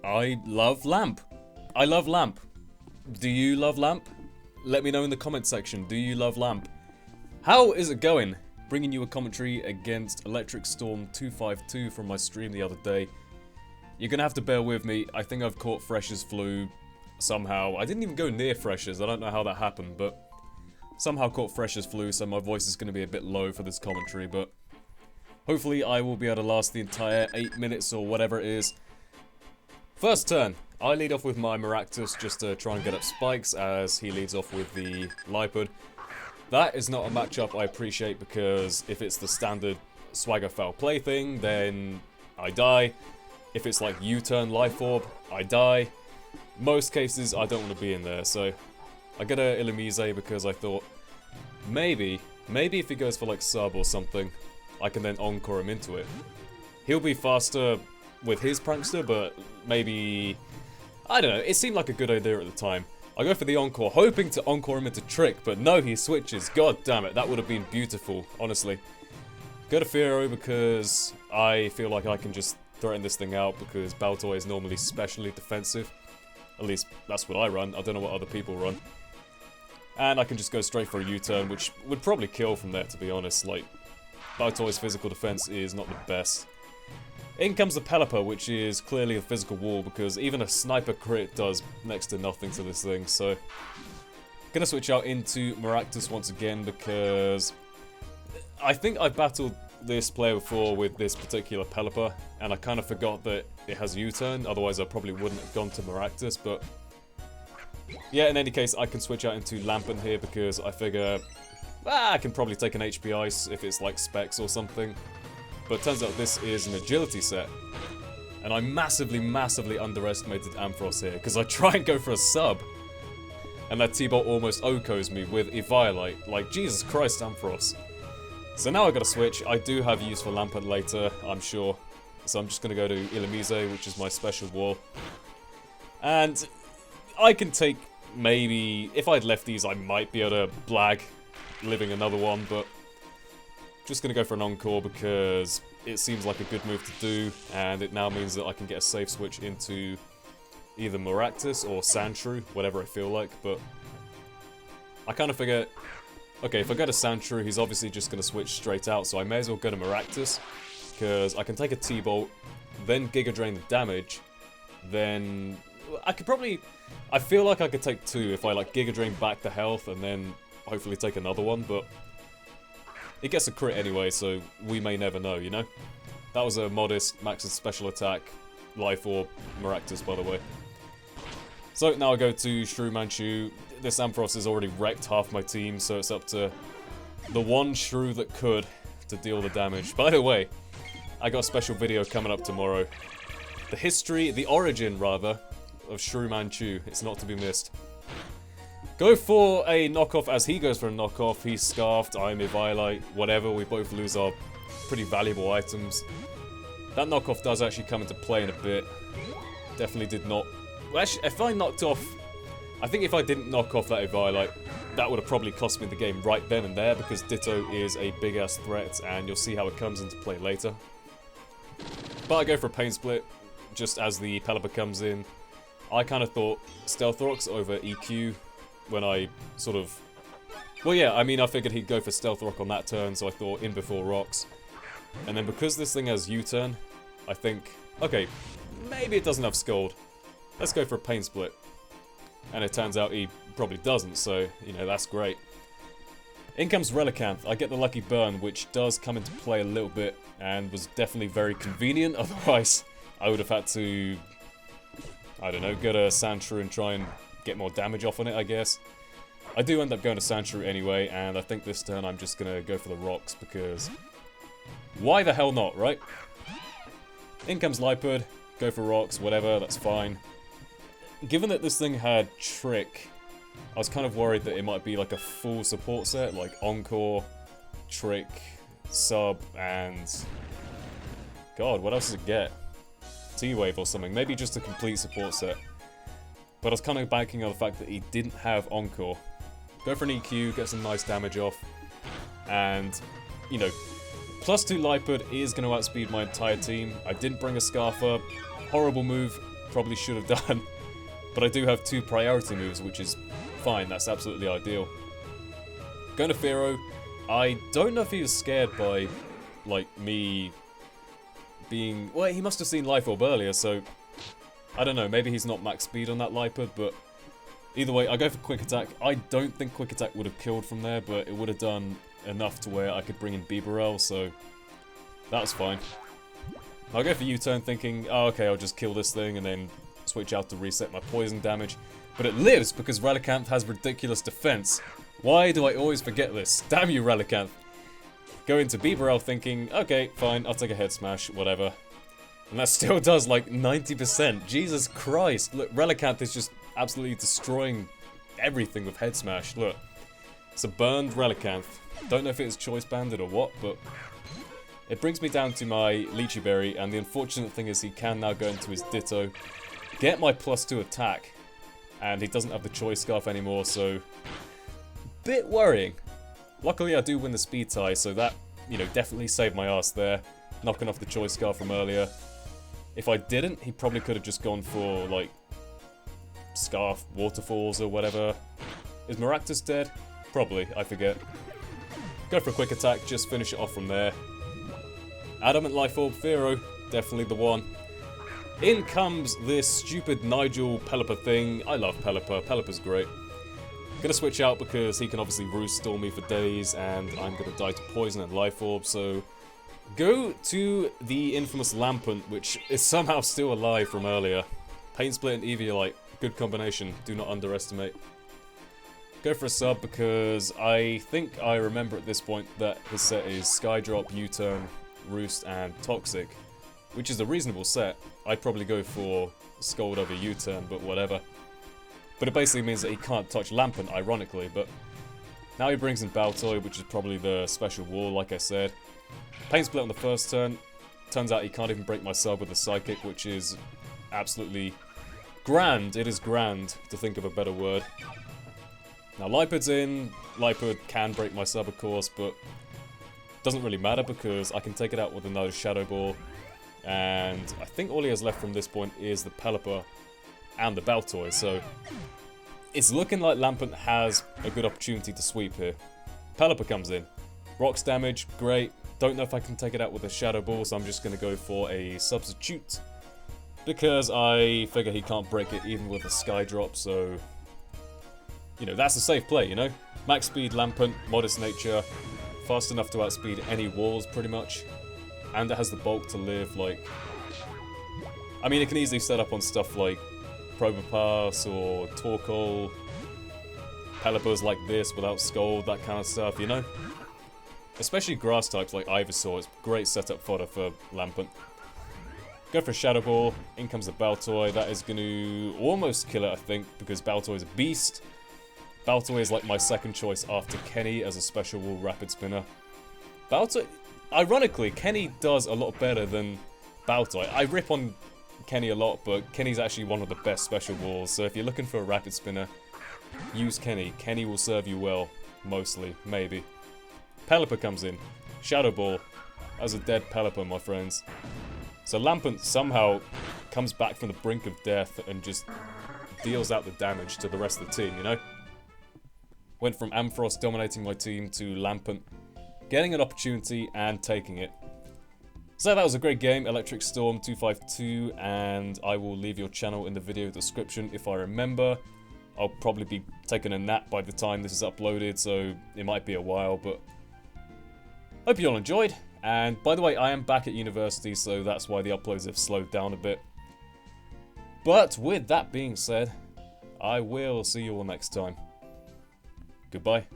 I love Lamp. I love Lamp. Do you love Lamp? Let me know in the comment section. Do you love Lamp? How is it going? Bringing you a commentary against ElectricStorm252 from my stream the other day. You're gonna have to bear with me. I think I've caught Fresh's flu somehow. I didn't even go near Fresh's. I don't know how that happened, but somehow caught Fresh's flu, so my voice is gonna be a bit low for this commentary, but hopefully I will be able to last the entire 8 minutes or whatever it is. First turn. I lead off with my Maractus just to try and get up spikes as he leads off with the Lipud. That is not a matchup I appreciate because if it's the standard swagger foul play thing, then I die. If it's like U-turn Life Orb, I die. Most cases I don't want to be in there, so I get a Illumise because I thought maybe if he goes for like sub or something, I can then encore him into it. He'll be faster with his Prankster, but maybe, I don't know, it seemed like a good idea at the time. I go for the encore, hoping to encore him into Trick, but no, he switches. God damn it, that would have been beautiful, honestly. Go to Firo because I feel like I can just threaten this thing out because Baltoy is normally specially defensive. At least, that's what I run. I don't know what other people run. And I can just go straight for a U-turn, which would probably kill from there, to be honest. Like, Baltoy's physical defense is not the best. In comes the Pelipper, which is clearly a physical wall because even a sniper crit does next to nothing to this thing, so gonna switch out into Maractus once again because I think I've battled this player before with this particular Pelipper and I kind of forgot that it has U-turn, otherwise I probably wouldn't have gone to Maractus, but yeah, in any case I can switch out into Lampin here because I figure I can probably take an HP Ice if it's like Specs or something. But it turns out this is an agility set. And I massively underestimated Ampharos here, because I try and go for a sub. And that T-Bolt almost OHKOs me with Eviolite. Like, Jesus Christ, Ampharos. So now I gotta switch. I do have use for Lampert later, I'm sure. So I'm just gonna go to Illumise, which is my special wall. And I can take maybe, if I'd left these I might be able to blag living another one, but just gonna go for an encore because it seems like a good move to do, and it now means that I can get a safe switch into either Maractus or Sandshrew, whatever I feel like, but I kind of figure, okay, if I go to Sandshrew, he's obviously just gonna switch straight out, so I may as well go to Maractus, because I can take a T-Bolt, then Giga Drain the damage, then I could probably, I feel like I could take two if I like Giga Drain back the health and then hopefully take another one, but it gets a crit anyway, so we may never know, you know? That was a modest maxed special attack, Life Orb, Maractus, by the way. So now I go to Shrew Manchu. This Ampharos has already wrecked half my team, so it's up to the one Shrew that could to deal the damage. By the way, I got a special video coming up tomorrow. The history, the origin rather, of Shrew Manchu. It's not to be missed. Go for a knockoff as he goes for a knockoff. He's scarfed, I'm Eviolite, whatever. We both lose our pretty valuable items. That knockoff does actually come into play in a bit. Definitely did not. Well, actually, if I knocked off, I think if I didn't knock off that Eviolite, that would have probably cost me the game right then and there because Ditto is a big ass threat and you'll see how it comes into play later. But I go for a Pain Split just as the Pelipper comes in. I kind of thought Stealth Rocks over EQ. When I sort of, well yeah, I mean I figured he'd go for Stealth Rock on that turn, so I thought in before rocks. And then because this thing has U-turn, I think, okay, maybe it doesn't have Scold. Let's go for a Pain Split. And it turns out he probably doesn't, so, you know, that's great. In comes Relicanth. I get the Lucky Burn, which does come into play a little bit, and was definitely very convenient, otherwise I would have had to, I don't know, go to Sandshrew and try and get more damage off on it, I guess. I do end up going to Sandshrew anyway, and I think this turn I'm just gonna go for the rocks, because why the hell not, right? In comes Lipud, go for rocks, whatever, that's fine. Given that this thing had Trick, I was kind of worried that it might be like a full support set, like Encore, Trick, Sub, and God, what else does it get? T-Wave or something, maybe just a complete support set. But I was kind of banking on the fact that he didn't have Encore. Go for an EQ, get some nice damage off, and, you know, +2 Lipud is going to outspeed my entire team. I didn't bring a Scarfer. Horrible move. probably should have done. But I do have 2 priority moves, which is fine. That's absolutely ideal. Going to Firo. I don't know if he was scared by, like, me being... Well, he must have seen Life Orb earlier, so... I don't know, maybe he's not max speed on that Lipod, but... Either way, I go for Quick Attack. I don't think Quick Attack would have killed from there, but it would have done enough to where I could bring in Bibarel, so... That was fine. I'll go for U-turn thinking, oh, okay, I'll just kill this thing and then switch out to reset my poison damage. But it lives because Relicanth has ridiculous defense. Why do I always forget this? Damn you, Relicanth. Go into Bibarel thinking, okay, fine, I'll take a head smash, whatever. And that still does like 90%. Jesus Christ. Look, Relicanth is just absolutely destroying everything with head smash. Look. It's a burned Relicanth. Don't know if it is choice banded or what, but... It brings me down to my Lychee Berry, and the unfortunate thing is he can now go into his Ditto, get my +2 attack, and he doesn't have the Choice Scarf anymore, so... Bit worrying. Luckily I do win the speed tie, so that, you know, definitely saved my ass there, knocking off the Choice Scarf from earlier. If I didn't, he probably could have just gone for, like, Scarf, Waterfalls or whatever. Is Maractus dead? Probably, I forget. Go for a quick attack, just finish it off from there. Adamant Life Orb, Firo, definitely the one. In comes this stupid Nigel Pelipper thing. I love Pelipper, Pelipper's great. Gonna switch out because he can obviously Roost Storm me for days, and I'm gonna die to Poison and Life Orb, so... Go to the infamous Lampent, which is somehow still alive from earlier. Pain Split and Eviolite, good combination, do not underestimate. Go for a sub because I think I remember at this point that his set is Skydrop, U-turn, Roost and Toxic, which is a reasonable set. I'd probably go for Scold over U-turn, but whatever. But it basically means that he can't touch Lampent, ironically, but now he brings in Baltoy, which is probably the special wall, like I said. Pain Split on the first turn. Turns out he can't even break my sub with a Psychic, which is absolutely grand. It is grand, to think of a better word. Now Lipod's in. Lipod can break my sub, of course, but doesn't really matter because I can take it out with another Shadow Ball. And I think all he has left from this point is the Pelipper and the Baltoy, so it's looking like Lampent has a good opportunity to sweep here. Pelipper comes in. Rocks damage, great. Don't know if I can take it out with a Shadow Ball, so I'm just going to go for a substitute. Because I figure he can't break it even with a Skydrop, so... You know, that's a safe play, you know? Max speed, Lampent, modest nature, fast enough to outspeed any walls, pretty much. And it has the bulk to live, like... I mean, it can easily set up on stuff like Probopass or Torkoal, Pelippers like this without Scold, that kind of stuff, you know? Especially grass types like Ivysaur, it's great setup fodder for Lampent. Go for a Shadow Ball, in comes the Baltoy, that is going to almost kill it I think, because Baltoy is a beast. Baltoy is like my second choice after Kenny as a special wall rapid spinner. Baltoy, ironically, Kenny does a lot better than Baltoy. I rip on Kenny a lot, but Kenny's actually one of the best special walls, so if you're looking for a rapid spinner, use Kenny. Kenny will serve you well, mostly, maybe. Pelipper comes in. Shadow Ball. As a dead Pelipper, my friends. So Lampent somehow comes back from the brink of death and just deals out the damage to the rest of the team, you know? Went from Ampharos dominating my team to Lampent getting an opportunity and taking it. So that was a great game, ElectricStorm252, and I will leave your channel in the video description if I remember. I'll probably be taking a nap by the time this is uploaded, so it might be a while, but hope you all enjoyed. And by the way, I am back at university, so that's why the uploads have slowed down a bit. But with that being said, I will see you all next time. Goodbye.